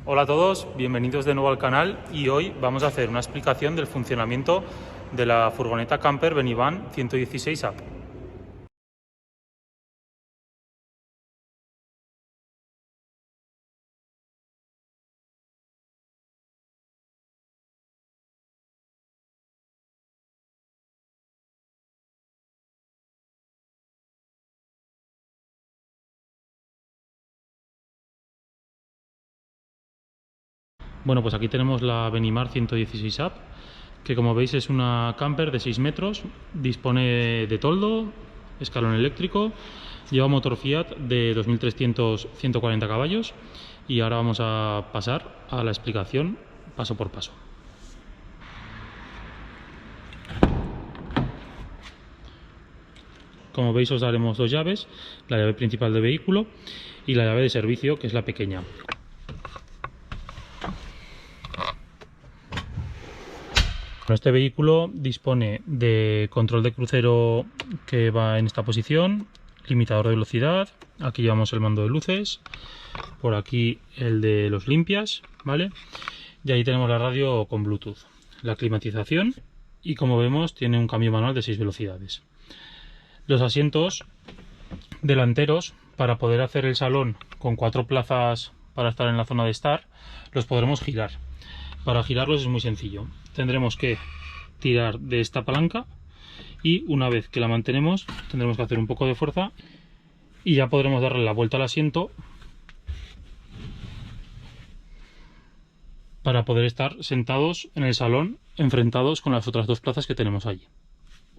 Hola a todos, bienvenidos de nuevo al canal y hoy vamos a hacer una explicación del funcionamiento de la furgoneta camper Benivan 116 Up. Bueno, pues aquí tenemos la Benivan 116 Up, que como veis es una camper de 6 metros, dispone de toldo, escalón eléctrico, lleva motor Fiat de 2300 140 caballos y ahora vamos a pasar a la explicación paso por paso. Como veis os daremos dos llaves, la llave principal del vehículo y la llave de servicio, que es la pequeña. Este vehículo dispone de control de crucero que va en esta posición, limitador de velocidad, aquí llevamos el mando de luces, por aquí el de los limpias, ¿vale? Y ahí tenemos la radio con Bluetooth, la climatización y como vemos tiene un cambio manual de 6 velocidades. Los asientos delanteros, para poder hacer el salón con 4 plazas para estar en la zona de estar, los podremos girar. Para girarlos es muy sencillo, tendremos que tirar de esta palanca y una vez que la mantenemos tendremos que hacer un poco de fuerza y ya podremos darle la vuelta al asiento para poder estar sentados en el salón enfrentados con las otras dos plazas que tenemos allí.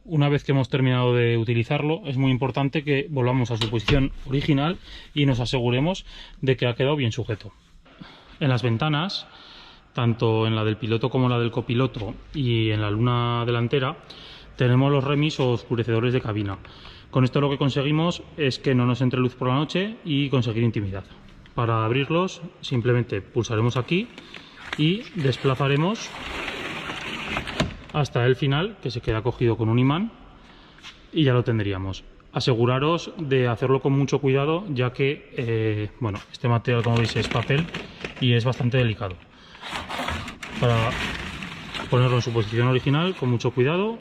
Una vez que hemos terminado de utilizarlo, es muy importante que volvamos a su posición original y nos aseguremos de que ha quedado bien sujeto. En las ventanas, tanto en la del piloto como en la del copiloto y en la luna delantera, tenemos los remis o oscurecedores de cabina. Con esto lo que conseguimos es que no nos entre luz por la noche y conseguir intimidad. Para abrirlos simplemente pulsaremos aquí y desplazaremos hasta el final, que se queda cogido con un imán, y ya lo tendríamos. Aseguraros de hacerlo con mucho cuidado, ya que bueno, este material, como veis, es papel y es bastante delicado. Para ponerlo en su posición original con mucho cuidado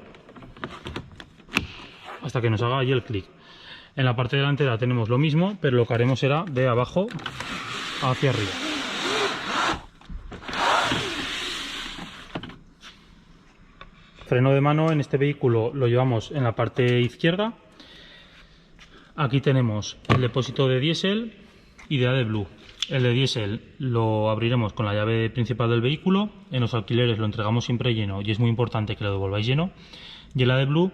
hasta que nos haga ahí el clic. En la parte delantera tenemos lo mismo, pero lo que haremos será de abajo hacia arriba. Freno de mano en este vehículo lo llevamos en la parte izquierda. Aquí tenemos el depósito de diésel y de AdBlue. El de diésel lo abriremos con la llave principal del vehículo. En los alquileres lo entregamos siempre lleno y es muy importante que lo devolváis lleno. Y el AdBlue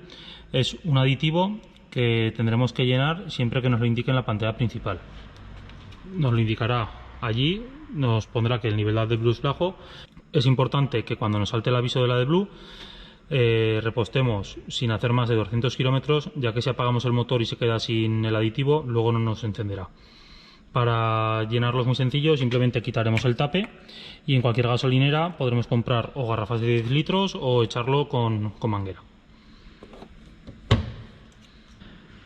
es un aditivo que tendremos que llenar siempre que nos lo indique en la pantalla principal. Nos lo indicará allí, nos pondrá que el nivel de AdBlue es bajo. Es importante que cuando nos salte el aviso del AdBlue repostemos sin hacer más de 200 kilómetros, ya que si apagamos el motor y se queda sin el aditivo, luego no nos encenderá. Para llenarlo es muy sencillo, simplemente quitaremos el tape y en cualquier gasolinera podremos comprar o garrafas de 10 litros o echarlo con manguera.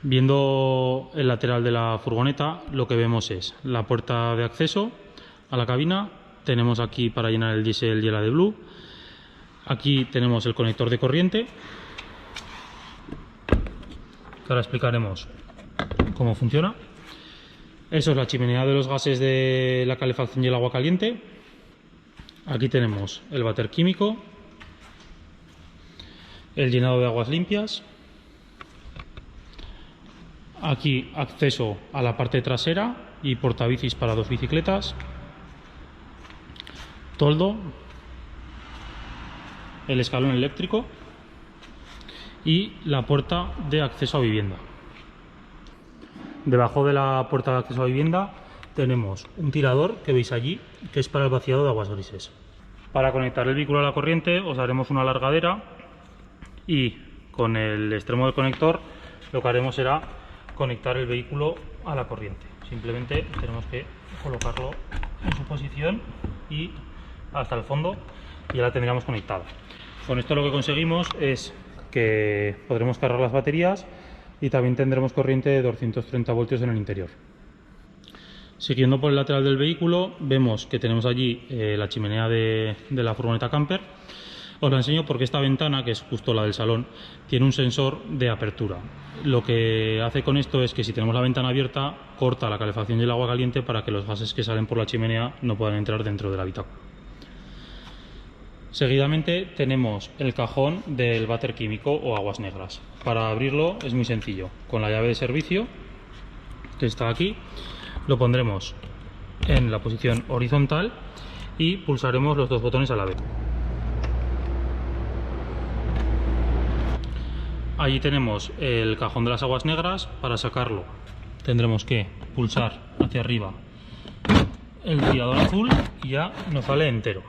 Viendo el lateral de la furgoneta, lo que vemos es la puerta de acceso a la cabina. Tenemos aquí para llenar el diésel y el AdBlue. Aquí tenemos el conector de corriente, que ahora explicaremos cómo funciona. Eso es la chimenea de los gases de la calefacción y el agua caliente. Aquí tenemos el váter químico, el llenado de aguas limpias. Aquí acceso a la parte trasera y portabicis para 2 bicicletas. Toldo, el escalón eléctrico y la puerta de acceso a vivienda. Debajo de la puerta de acceso a vivienda tenemos un tirador que veis allí, que es para el vaciado de aguas grises. Para conectar el vehículo a la corriente os daremos una largadera y con el extremo del conector lo que haremos será conectar el vehículo a la corriente. Simplemente tenemos que colocarlo en su posición y hasta el fondo y ya la tendríamos conectada. Con esto lo que conseguimos es que podremos cargar las baterías y también tendremos corriente de 230 voltios en el interior. Siguiendo por el lateral del vehículo, vemos que tenemos allí la chimenea de la furgoneta camper. Os la enseño porque esta ventana, que es justo la del salón, tiene un sensor de apertura. Lo que hace con esto es que si tenemos la ventana abierta, corta la calefacción y el agua caliente para que los gases que salen por la chimenea no puedan entrar dentro del habitáculo. Seguidamente tenemos el cajón del váter químico o aguas negras. Para abrirlo es muy sencillo. Con la llave de servicio, que está aquí, lo pondremos en la posición horizontal y pulsaremos los dos botones a la vez. Allí tenemos el cajón de las aguas negras. Para sacarlo tendremos que pulsar hacia arriba el tirador azul y ya nos sale entero.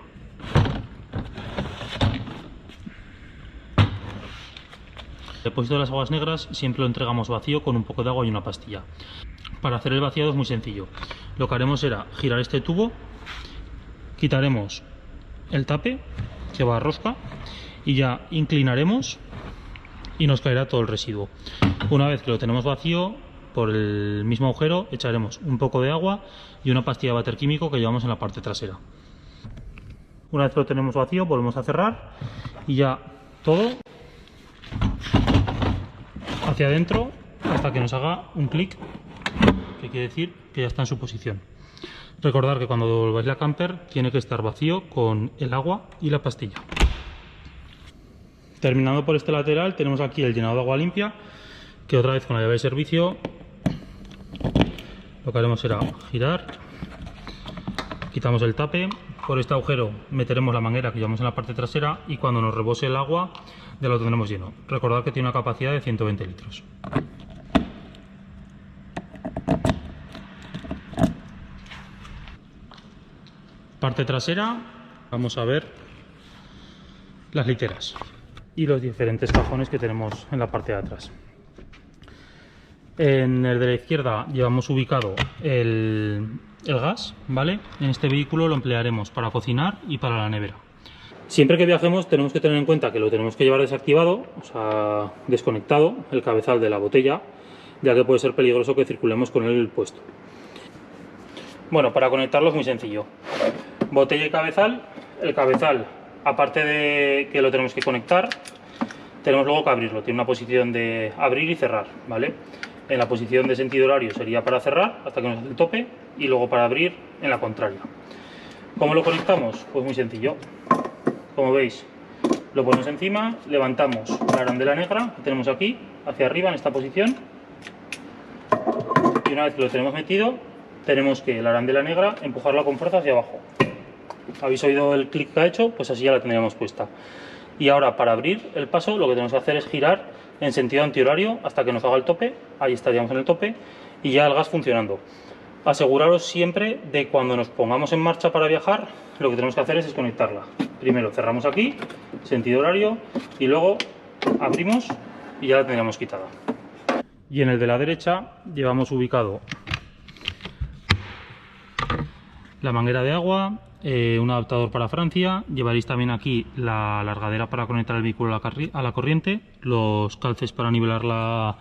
El depósito de las aguas negras siempre lo entregamos vacío con un poco de agua y una pastilla. Para hacer el vaciado es muy sencillo. Lo que haremos será girar este tubo, quitaremos el tape que va a rosca y ya inclinaremos y nos caerá todo el residuo. Una vez que lo tenemos vacío, por el mismo agujero echaremos un poco de agua y una pastilla de váter químico que llevamos en la parte trasera. Una vez que lo tenemos vacío, volvemos a cerrar y ya todo hacia adentro hasta que nos haga un clic, que quiere decir que ya está en su posición. Recordad que cuando devolváis la camper tiene que estar vacío con el agua y la pastilla. Terminando por este lateral tenemos aquí el llenado de agua limpia, que otra vez con la llave de servicio lo que haremos será girar, quitamos el tape, por este agujero meteremos la manguera que llevamos en la parte trasera y cuando nos rebose el agua ya lo tendremos lleno. Recordad que tiene una capacidad de 120 litros. Parte trasera, vamos a ver las literas y los diferentes cajones que tenemos en la parte de atrás. En el de la izquierda llevamos ubicado el gas, ¿vale? En este vehículo lo emplearemos para cocinar y para la nevera. Siempre que viajemos tenemos que tener en cuenta que lo tenemos que llevar desactivado, o sea, desconectado, el cabezal de la botella, ya que puede ser peligroso que circulemos con él puesto. Bueno, para conectarlo es muy sencillo. Botella y cabezal. El cabezal, aparte de que lo tenemos que conectar, tenemos luego que abrirlo. Tiene una posición de abrir y cerrar, ¿vale? En la posición de sentido horario sería para cerrar hasta que nos hace el tope y luego para abrir en la contraria. ¿Cómo lo conectamos? Pues muy sencillo. Como veis, lo ponemos encima, levantamos la arandela negra que tenemos aquí hacia arriba en esta posición y una vez que lo tenemos metido tenemos que la arandela negra empujarla con fuerza hacia abajo. ¿Habéis oído el clic que ha hecho? Pues así ya la tendríamos puesta. Y ahora para abrir el paso lo que tenemos que hacer es girar en sentido antihorario hasta que nos haga el tope. Ahí estaríamos en el tope y ya el gas funcionando. Aseguraros siempre de cuando nos pongamos en marcha para viajar, lo que tenemos que hacer es desconectarla. Primero cerramos aquí, sentido horario, y luego abrimos y ya la tendríamos quitada. Y en el de la derecha llevamos ubicado la manguera de agua, un adaptador para Francia, llevaréis también aquí la largadera para conectar el vehículo a la corriente, los calces para nivelar la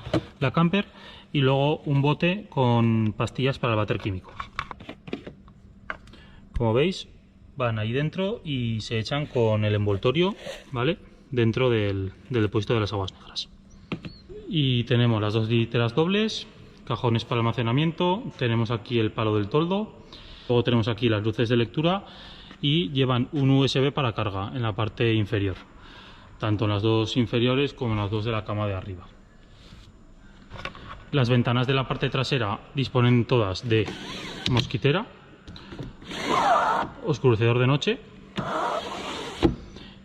camper y luego un bote con pastillas para el váter químico. Como veis, van ahí dentro y se echan con el envoltorio, ¿vale? Dentro del depósito de las aguas negras. Y tenemos las dos literas dobles, cajones para almacenamiento, tenemos aquí el palo del toldo. Luego tenemos aquí las luces de lectura y llevan un USB para carga en la parte inferior, tanto en las dos inferiores como en las dos de la cama de arriba. Las ventanas de la parte trasera disponen todas de mosquitera, oscurecedor de noche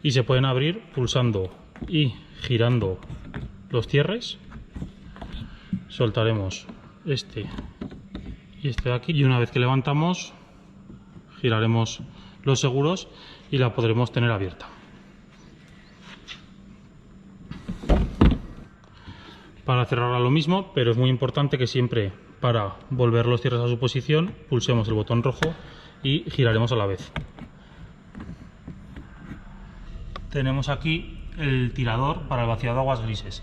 y se pueden abrir pulsando y girando los cierres. Soltaremos este y este de aquí y una vez que levantamos giraremos los seguros y la podremos tener abierta. Para cerrarla lo mismo, pero es muy importante que siempre para volver los cierres a su posición pulsemos el botón rojo y giraremos a la vez. Tenemos aquí el tirador para el vaciado de aguas grises.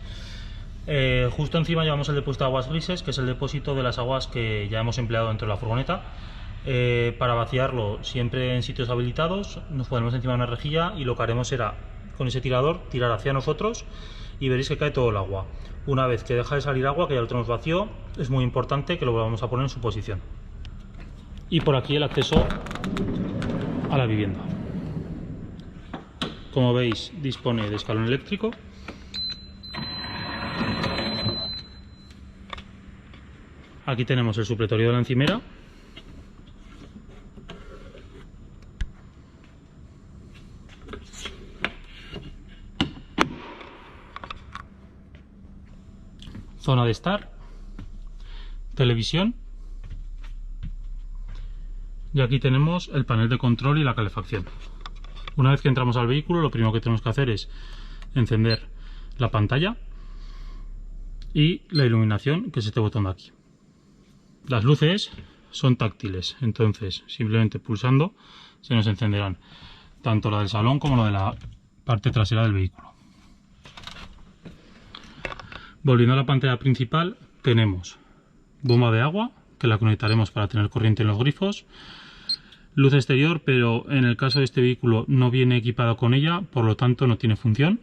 Justo encima llevamos el depósito de aguas grises, que es el depósito de las aguas que ya hemos empleado dentro de la furgoneta. Para vaciarlo siempre en sitios habilitados, nos ponemos encima de una rejilla y lo que haremos será, con ese tirador, tirar hacia nosotros y veréis que cae todo el agua. Una vez que deja de salir agua, que ya lo tenemos vacío, es muy importante que lo volvamos a poner en su posición. Y por aquí el acceso a la vivienda. Como veis, dispone de escalón eléctrico. Aquí tenemos el supletorio de la encimera. Zona de estar. Televisión. Y aquí tenemos el panel de control y la calefacción. Una vez que entramos al vehículo, lo primero que tenemos que hacer es encender la pantalla y la iluminación, que es este botón de aquí. Las luces son táctiles, entonces simplemente pulsando se nos encenderán tanto la del salón como la de la parte trasera del vehículo. Volviendo a la pantalla principal, tenemos bomba de agua, que la conectaremos para tener corriente en los grifos, luz exterior, pero en el caso de este vehículo no viene equipado con ella, por lo tanto no tiene función.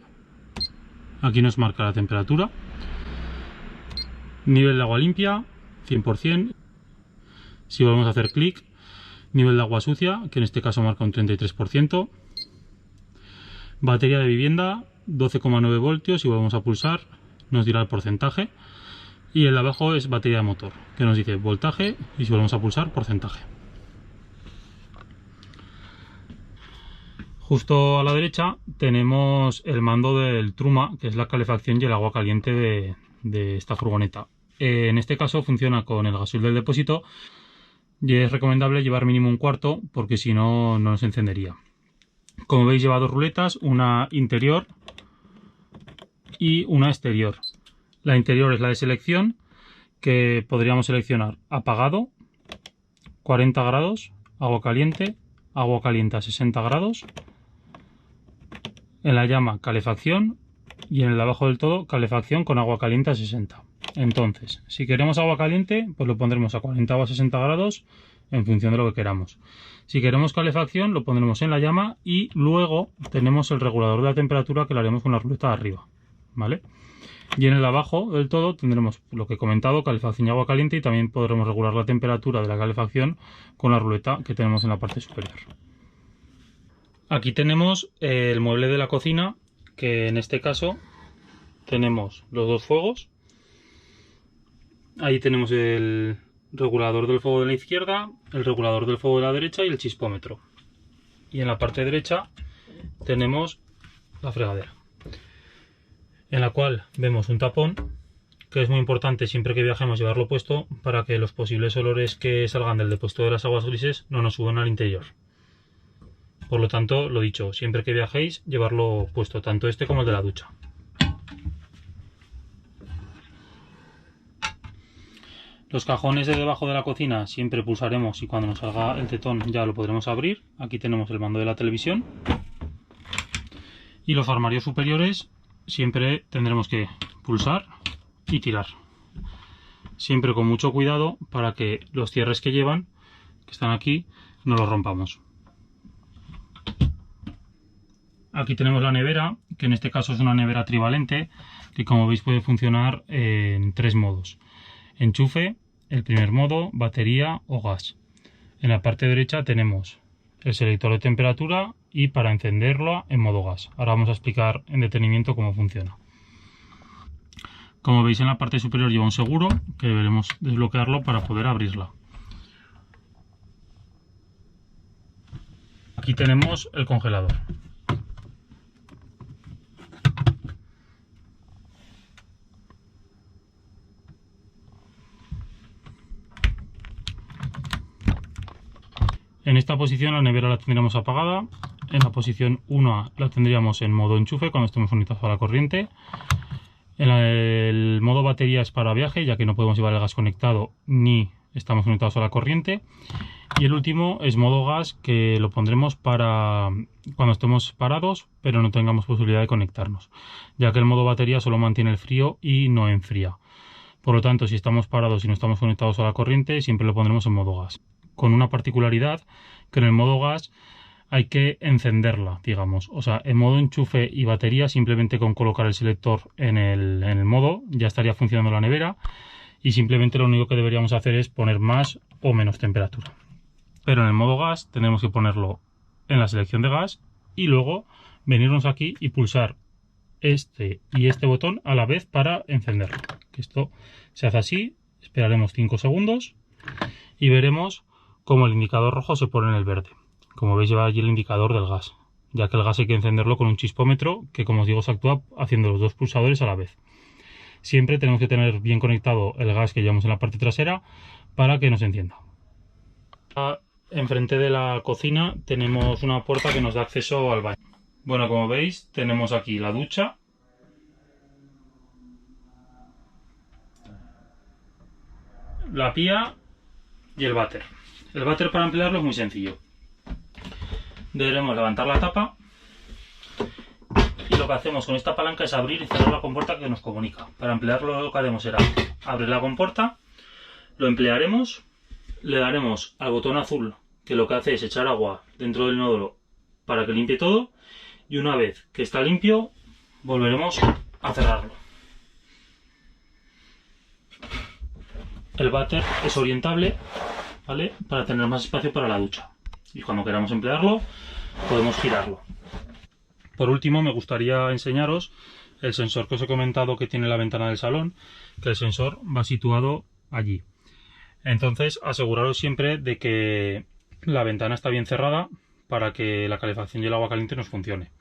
Aquí nos marca la temperatura, nivel de agua limpia 100%. Si volvemos a hacer clic, nivel de agua sucia, que en este caso marca un 33%. Batería de vivienda 12,9 voltios, si volvemos a pulsar nos dirá el porcentaje. Y el de abajo es batería de motor, que nos dice voltaje y si volvemos a pulsar porcentaje. Justo a la derecha tenemos el mando del Truma, que es la calefacción y el agua caliente de esta furgoneta. En este caso funciona con el gasoil del depósito y es recomendable llevar mínimo un cuarto porque si no, no se encendería. Como veis, lleva dos ruletas, una interior y una exterior. La interior es la de selección, que podríamos seleccionar apagado, 40 grados, agua caliente a 60 grados. En la llama, calefacción, y en el de abajo del todo, calefacción con agua caliente a 60. Entonces, si queremos agua caliente, pues lo pondremos a 40 o a 60 grados en función de lo que queramos. Si queremos calefacción, lo pondremos en la llama y luego tenemos el regulador de la temperatura que lo haremos con la ruleta de arriba, ¿vale? Y en el de abajo del todo tendremos lo que he comentado, calefacción y agua caliente, y también podremos regular la temperatura de la calefacción con la ruleta que tenemos en la parte superior. Aquí tenemos el mueble de la cocina, que en este caso tenemos los dos fuegos. Ahí tenemos el regulador del fuego de la izquierda, el regulador del fuego de la derecha y el chispómetro. Y en la parte derecha tenemos la fregadera, en la cual vemos un tapón, que es muy importante siempre que viajemos llevarlo puesto para que los posibles olores que salgan del depósito de las aguas grises no nos suban al interior. Por lo tanto, lo dicho, siempre que viajéis llevarlo puesto, tanto este como el de la ducha. Los cajones de debajo de la cocina siempre pulsaremos y cuando nos salga el tetón ya lo podremos abrir. Aquí tenemos el mando de la televisión. Y los armarios superiores siempre tendremos que pulsar y tirar. Siempre con mucho cuidado para que los cierres que llevan, que están aquí, no los rompamos. Aquí tenemos la nevera, que en este caso es una nevera trivalente, que como veis puede funcionar en tres modos. Enchufe, el primer modo, batería o gas. En la parte derecha tenemos el selector de temperatura y para encenderla en modo gas. Ahora vamos a explicar en detenimiento cómo funciona. Como veis, en la parte superior lleva un seguro que deberemos desbloquearlo para poder abrirla. Aquí tenemos el congelador. En esta posición la nevera la tendríamos apagada. En la posición 1 la tendríamos en modo enchufe cuando estemos conectados a la corriente. En el modo batería es para viaje, ya que no podemos llevar el gas conectado ni estamos conectados a la corriente. Y el último es modo gas, que lo pondremos para cuando estemos parados pero no tengamos posibilidad de conectarnos, ya que el modo batería solo mantiene el frío y no enfría. Por lo tanto, si estamos parados y no estamos conectados a la corriente, siempre lo pondremos en modo gas. Con una particularidad, que en el modo gas hay que encenderla, digamos. O sea, en modo enchufe y batería, simplemente con colocar el selector en el modo, ya estaría funcionando la nevera. Y simplemente lo único que deberíamos hacer es poner más o menos temperatura. Pero en el modo gas tenemos que ponerlo en la selección de gas y luego venirnos aquí y pulsar este y este botón a la vez para encenderlo. Que esto se hace así, esperaremos 5 segundos y veremos cómo el indicador rojo se pone en el verde. Como veis, lleva allí el indicador del gas, ya que el gas hay que encenderlo con un chispómetro que, como os digo, se actúa haciendo los dos pulsadores a la vez. Siempre tenemos que tener bien conectado el gas que llevamos en la parte trasera para que nos encienda. Enfrente de la cocina tenemos una puerta que nos da acceso al baño. Bueno, como veis, tenemos aquí la ducha, la pía y el váter. El váter, para emplearlo, es muy sencillo. Deberemos levantar la tapa y lo que hacemos con esta palanca es abrir y cerrar la compuerta que nos comunica. Para emplearlo, lo que haremos será abrir la compuerta, lo emplearemos, le daremos al botón azul, que lo que hace es echar agua dentro del inodoro para que limpie todo, y una vez que está limpio volveremos a cerrarlo. El váter es orientable, ¿vale?, para tener más espacio para la ducha, y cuando queramos emplearlo podemos girarlo. Por último, me gustaría enseñaros el sensor que os he comentado que tiene la ventana del salón, que el sensor va situado allí. Entonces, aseguraros siempre de que la ventana está bien cerrada para que la calefacción y el agua caliente nos funcione.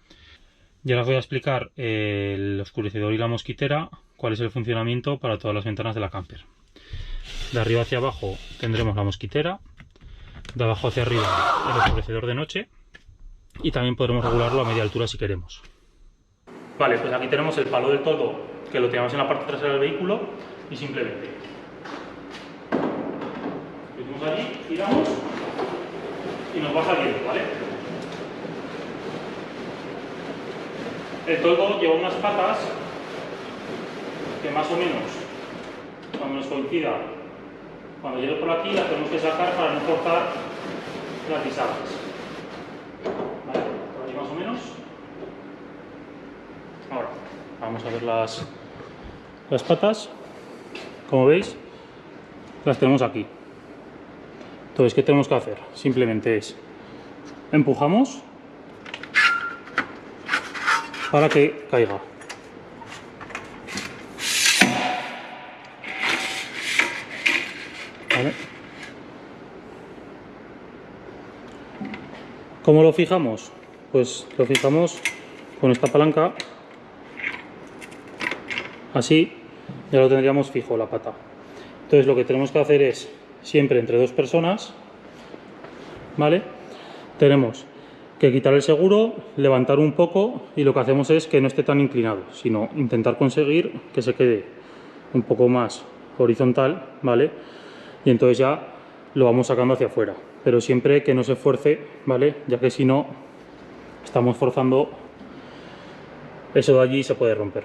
Ya os voy a explicar el oscurecedor y la mosquitera, cuál es el funcionamiento para todas las ventanas de la camper. De arriba hacia abajo tendremos la mosquitera, de abajo hacia arriba el oscurecedor de noche, y también podremos regularlo a media altura si queremos. Vale, pues aquí tenemos el palo del toldo, que lo tenemos en la parte trasera del vehículo, y simplemente lo ponemos allí, giramos y nos va saliendo, ¿vale? El toldo lleva unas patas que más o menos, cuando nos coincida, cuando llegue por aquí, las tenemos que sacar para no forzar las bisagras. ¿Vale? Por aquí más o menos. Ahora, vamos a ver las patas. Como veis, las tenemos aquí. Entonces, ¿qué tenemos que hacer? Simplemente es empujamos para que caiga. ¿Vale? ¿Cómo lo fijamos? Pues lo fijamos con esta palanca, así ya lo tendríamos fijo la pata. Entonces lo que tenemos que hacer es siempre entre dos personas, ¿vale? Tenemos que quitar el seguro, levantar un poco, y lo que hacemos es que no esté tan inclinado, sino intentar conseguir que se quede un poco más horizontal, ¿vale? Y entonces ya lo vamos sacando hacia afuera, pero siempre que no se fuerce, ¿vale? Ya que si no, estamos forzando eso de allí y se puede romper.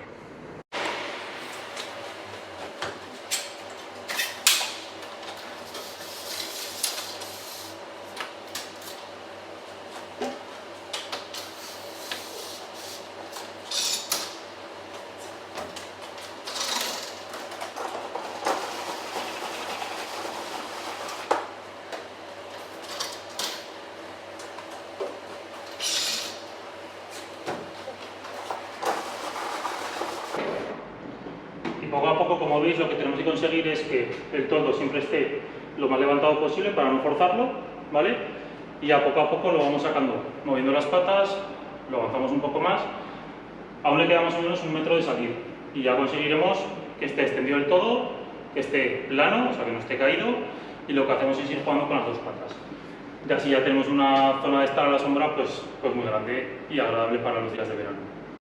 Poco a poco, como veis, lo que tenemos que conseguir es que el toldo siempre esté lo más levantado posible para no forzarlo, ¿vale? Y a poco lo vamos sacando, moviendo las patas, lo avanzamos un poco más, aún le queda más o menos 1 metro de salida, y ya conseguiremos que esté extendido del todo, que esté plano, o sea que no esté caído, y lo que hacemos es ir jugando con las dos patas. Y así ya tenemos una zona de estar a la sombra pues muy grande y agradable para los días de verano.